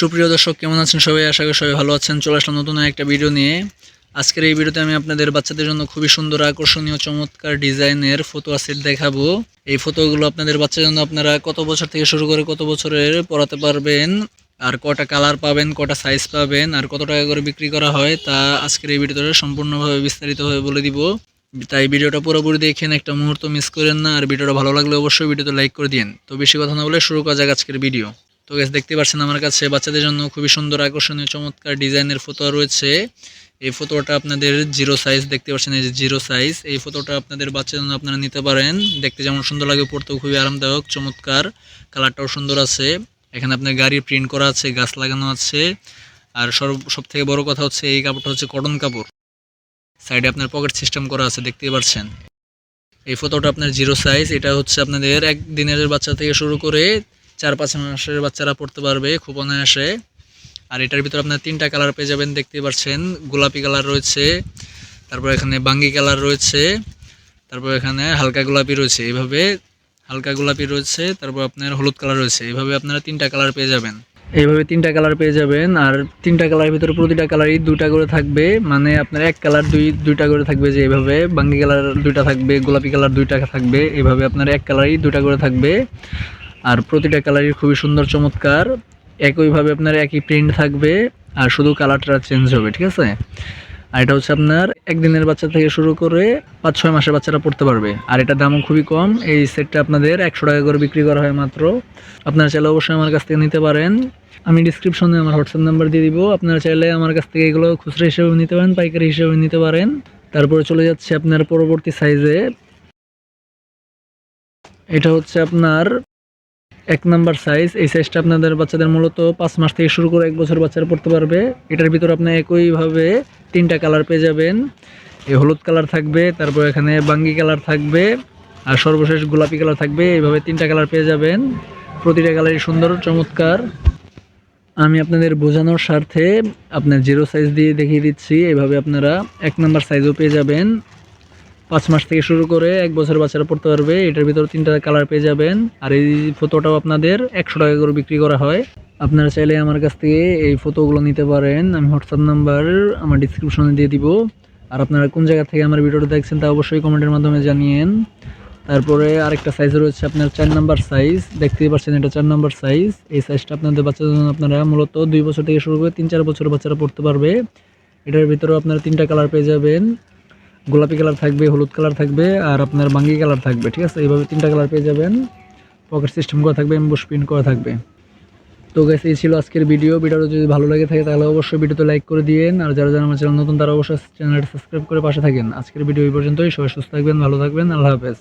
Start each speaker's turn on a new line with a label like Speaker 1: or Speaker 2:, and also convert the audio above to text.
Speaker 1: সুপ্রিয় দর্শক, কেমন আছেন সবাই? আশা করি সবাই ভালো আছেন। চলে আসলাম নতুন একটা ভিডিও নিয়ে। আজকের এই ভিডিওতে আমি আপনাদের বাচ্চাদের জন্য খুবই সুন্দর, আকর্ষণীয়, চমৎকার ডিজাইনের ফতুয়া সেট দেখাবো। এই ফতুয়াগুলো আপনাদের বাচ্চার জন্য আপনারা কত বছর থেকে শুরু করে কত বছরের পড়াতে পারবেন, আর কটা কালার পাবেন, কটা সাইজ পাবেন, আর কত টাকা করে বিক্রি করা হয়, তা আজকের এই ভিডিওতে সম্পূর্ণভাবে বিস্তারিতভাবে বলে দিব। তাই ভিডিওটা পুরোপুরি দেখেন, একটা মুহূর্ত মিস করেন না। আর ভিডিওটা ভালো লাগলে অবশ্যই ভিডিওতে লাইক করে দিন। তো বেশি কথা না বলে শুরু করা যাক আজকের ভিডিও। তো গাইস, দেখতে পাচ্ছেন আমার কাছে বাচ্চাদের জন্য খুবই সুন্দর, আকর্ষণীয়, চমৎকার ডিজাইনের ফতুয়া রয়েছে। এই ফতুয়াটা আপনাদের জিরো সাইজ, দেখতে পাচ্ছেন এই যে জিরো সাইজ। এই ফতুয়াটা আপনাদের বাচ্চাদের জন্য আপনারা নিতে পারেন। দেখতে যেমন সুন্দর লাগে, পড়তেও খুবই আরামদায়ক, চমৎকার, কালারটাও সুন্দর আছে। এখানে আপনার গাড়ির প্রিন্ট করা আছে, গাছ লাগানো আছে। আর সব থেকে বড় কথা হচ্ছে এই কাপড়টা হচ্ছে কটন কাপড়। সাইডে আপনার পকেট সিস্টেম করা আছে, দেখতেই পাচ্ছেন। এই ফতুয়াটা আপনার জিরো সাইজ। এটা হচ্ছে আপনাদের একদিনের বাচ্চা থেকে শুরু করে 4-5 মাসের বাচ্চারা পড়তে পারবে খুব অনায়াসে। আর এটার ভিতরে আপনার 3টা কালার পেয়ে যাবেন, দেখতে পাচ্ছেন। গোলাপি কালার রয়েছে, তারপর এখানে বাঙ্গি কালার রয়েছে, তারপর এখানে হালকা গোলাপি রয়েছে, এইভাবে হালকা গোলাপি রয়েছে, তারপর আপনার হলুদ কালার রয়েছে। এইভাবে আপনারা 3টা কালার পেয়ে যাবেন। এইভাবে 3টা কালার পেয়ে যাবেন। আর 3টা কালারের ভিতরে প্রতিটা কালারই 2টা করে থাকবে, মানে আপনার এক কালার দুইটা করে থাকবে। যে এইভাবে বাঙ্গি কালার 2টা থাকবে, গোলাপি কালার 2টা থাকবে। এইভাবে আপনার এক কালারই 2টা করে থাকবে। আর প্রতিটা কালারই খুবই সুন্দর, চমৎকার। একইভাবে আপনার একই প্রিন্ট থাকবে, আর শুধু কালারটা চেঞ্জ হবে, ঠিক আছে। আর এটা হচ্ছে আপনার একদিনের বাচ্চা থেকে শুরু করে 5-6 মাসের বাচ্চারা পড়তে পারবে। আর এটার দামও খুবই কম। এই সেটটা আপনাদের 100 টাকা করে বিক্রি করা হয় মাত্র। আপনারা চাইলে অবশ্যই আমার কাছ থেকে নিতে পারেন। আমি ডিসক্রিপশনে আমার হোয়াটসঅ্যাপ নাম্বার দিয়ে দিব। আপনারা চাইলে আমার কাছ থেকে এগুলো খুচরা হিসেবে নিতে পারেন, পাইকারি হিসেবে নিতে পারেন। তারপরে চলে যাচ্ছে আপনার পরবর্তী সাইজে। এটা হচ্ছে আপনার 1 নাম্বার সাইজ। এই সাইজটা আপনাদের বাচ্চাদের মূলত 5 মাস থেকে শুরু করে 1 বছর বাচ্চারা পড়তে পারবে। এটার ভিতরে আপনি একইভাবে 3টা কালার পেয়ে যাবেন। এই হলুদ কালার থাকবে, তারপর এখানে বাঙ্গি কালার থাকবে, আর সর্বশেষ গোলাপি কালার থাকবে। এইভাবে 3টা কালার পেয়ে যাবেন। প্রতিটা কালারই সুন্দর, চমৎকার। আমি আপনাদের বোঝানোর স্বার্থে আপনার জিরো সাইজ দিয়ে দেখিয়ে দিচ্ছি। এইভাবে আপনারা 1 নাম্বার সাইজও পেয়ে যাবেন। 5 মাস থেকে শুরু করে 1 বছর বাচ্চারা পড়তে পারবে। এটার ভিতরে 3টা কালার পেয়ে যাবেন। আর এই ফটোটাও আপনাদের 100 টাকা করে বিক্রি করা হয়। আপনারা চাইলে আমার কাছ থেকে এই ফটোগুলো নিতে পারেন। আমি হোয়াটসঅ্যাপ নাম্বার আমার ডিসক্রিপশনে দিয়ে দিব। আর আপনারা কোন জায়গা থেকে আমার ভিডিওটা দেখছেন তা অবশ্যই কমেন্টের মাধ্যমে জানিয়েন। তারপরে আরেকটা সাইজ রয়েছে আপনার 4 নাম্বার সাইজ, দেখতেই পাচ্ছেন এটা 4 নাম্বার সাইজ। এই সাইজটা আপনাদের বাচ্চাদের জন্য আপনারা মূলত 2 বছর থেকে শুরু করে 3-4 বছর বাচ্চারা পড়তে পারবে। এটার ভিতরেও আপনারা 3টা কালার পেয়ে যাবেন। গোলাপি কালার থাকবে, হলুদ কালার থাকবে, আর আপনার বাঙ্গি কালার থাকবে, ঠিক আছে। এইভাবে 3টা কালার পেয়ে যাবেন। পকেট সিস্টেম করা থাকবে, এমবস প্রিন্ট করা থাকবে। তো গাইস, এই ছিল আজকের ভিডিওটা যদি ভালো লাগে থাকে তাহলে অবশ্যই ভিডিওতে লাইক করে দিয়েন। আর যারা আমার চ্যানেল নতুন তারা অবশ্যই চ্যানেলটা সাবস্ক্রাইব করে পাশে থাকেন। আজকের ভিডিও এই পর্যন্তই। সবাই সুস্থ থাকবেন, ভালো থাকবেন। আল্লাহ হাফেজ।